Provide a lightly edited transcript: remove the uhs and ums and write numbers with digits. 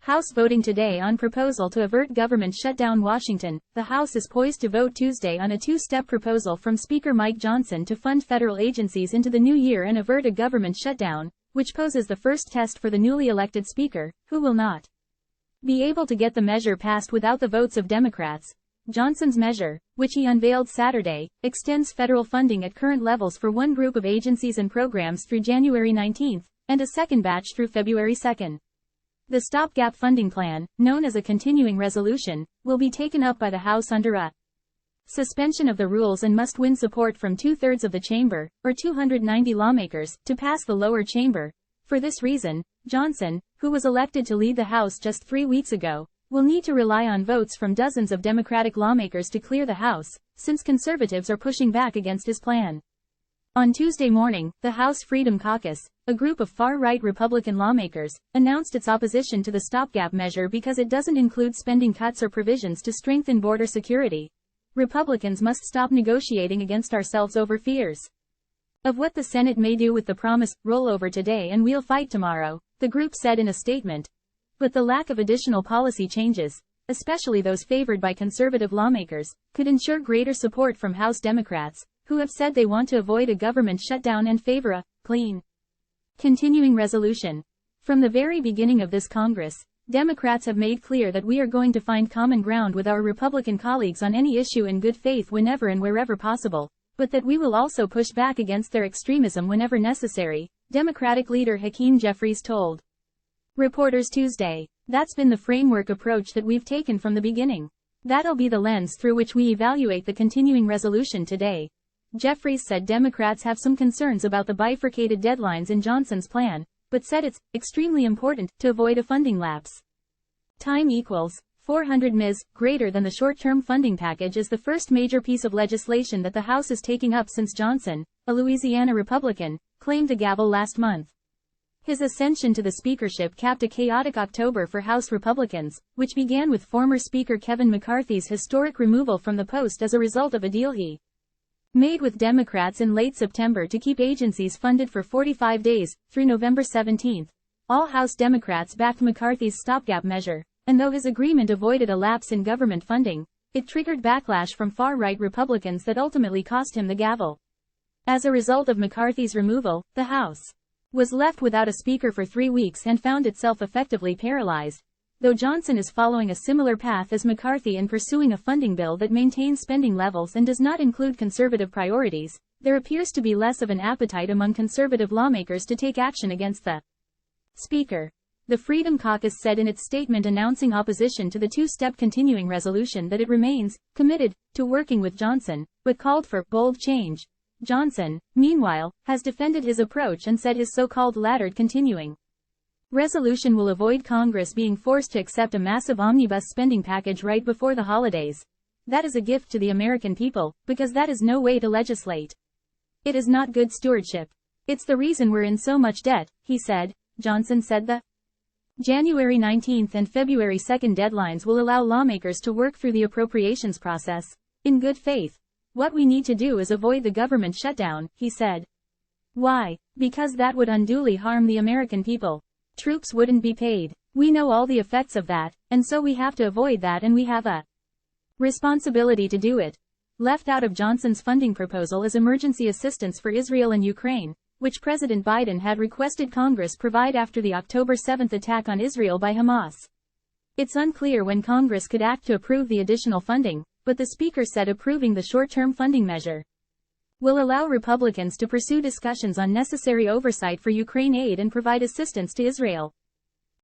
House voting today on proposal to avert government shutdown. Washington. The House is poised to vote Tuesday on a two-step proposal from Speaker Mike Johnson to fund federal agencies into the new year and avert a government shutdown, which poses the first test for the newly elected Speaker, who will not be able to get the measure passed without the votes of Democrats. Johnson's measure, which he unveiled Saturday, extends federal funding at current levels for one group of agencies and programs through January 19, and a second batch through February 2. The stopgap funding plan, known as a continuing resolution, will be taken up by the House under a suspension of the rules and must win support from two-thirds of the chamber, or 290 lawmakers, to pass the lower chamber. For this reason, Johnson, who was elected to lead the House just 3 weeks ago, will need to rely on votes from dozens of Democratic lawmakers to clear the House, since conservatives are pushing back against his plan. On Tuesday morning, the House Freedom Caucus, a group of far-right Republican lawmakers, announced its opposition to the stopgap measure because it doesn't include spending cuts or provisions to strengthen border security. Republicans must stop negotiating against ourselves over fears of what the Senate may do with the promised rollover today and we'll fight tomorrow, the group said in a statement. But the lack of additional policy changes, especially those favored by conservative lawmakers, could ensure greater support from House Democrats, who have said they want to avoid a government shutdown and favor a clean continuing resolution. From the very beginning of this Congress, Democrats have made clear that we are going to find common ground with our Republican colleagues on any issue in good faith whenever and wherever possible, but that we will also push back against their extremism whenever necessary, Democratic leader Hakeem Jeffries told reporters Tuesday. That's been the framework approach that we've taken from the beginning. That'll be the lens through which we evaluate the continuing resolution today. Jeffries said Democrats have some concerns about the bifurcated deadlines in Johnson's plan, but said it's extremely important to avoid a funding lapse. Time equals 400 ms, greater than the short-term funding package, is the first major piece of legislation that the House is taking up since Johnson, a Louisiana Republican, claimed the gavel last month. His ascension to the speakership capped a chaotic October for House Republicans, which began with former Speaker Kevin McCarthy's historic removal from the post as a result of a deal he made with Democrats in late September to keep agencies funded for 45 days, through November 17. All House Democrats backed McCarthy's stopgap measure, and though his agreement avoided a lapse in government funding, it triggered backlash from far-right Republicans that ultimately cost him the gavel. As a result of McCarthy's removal, the House was left without a speaker for 3 weeks and found itself effectively paralyzed. Though Johnson is following a similar path as McCarthy in pursuing a funding bill that maintains spending levels and does not include conservative priorities, there appears to be less of an appetite among conservative lawmakers to take action against the Speaker. The Freedom Caucus said in its statement announcing opposition to the two-step continuing resolution that it remains committed to working with Johnson, but called for bold change. Johnson, meanwhile, has defended his approach and said his so-called laddered continuing resolution will avoid Congress being forced to accept a massive omnibus spending package right before the holidays. That is a gift to the American people, because that is no way to legislate. It is not good stewardship. It's the reason we're in so much debt, he said. Johnson said the January 19 and February 2 deadlines will allow lawmakers to work through the appropriations process in good faith. What we need to do is avoid the government shutdown, he said. Why? Because that would unduly harm the American people. Troops wouldn't be paid. We know all the effects of that, and so we have to avoid that, and we have a responsibility to do it. Left out of Johnson's funding proposal is emergency assistance for Israel and Ukraine, which President Biden had requested Congress provide after the October 7 attack on Israel by Hamas. It's unclear when Congress could act to approve the additional funding, but the Speaker said approving the short-term funding measure will allow Republicans to pursue discussions on necessary oversight for Ukraine aid and provide assistance to Israel.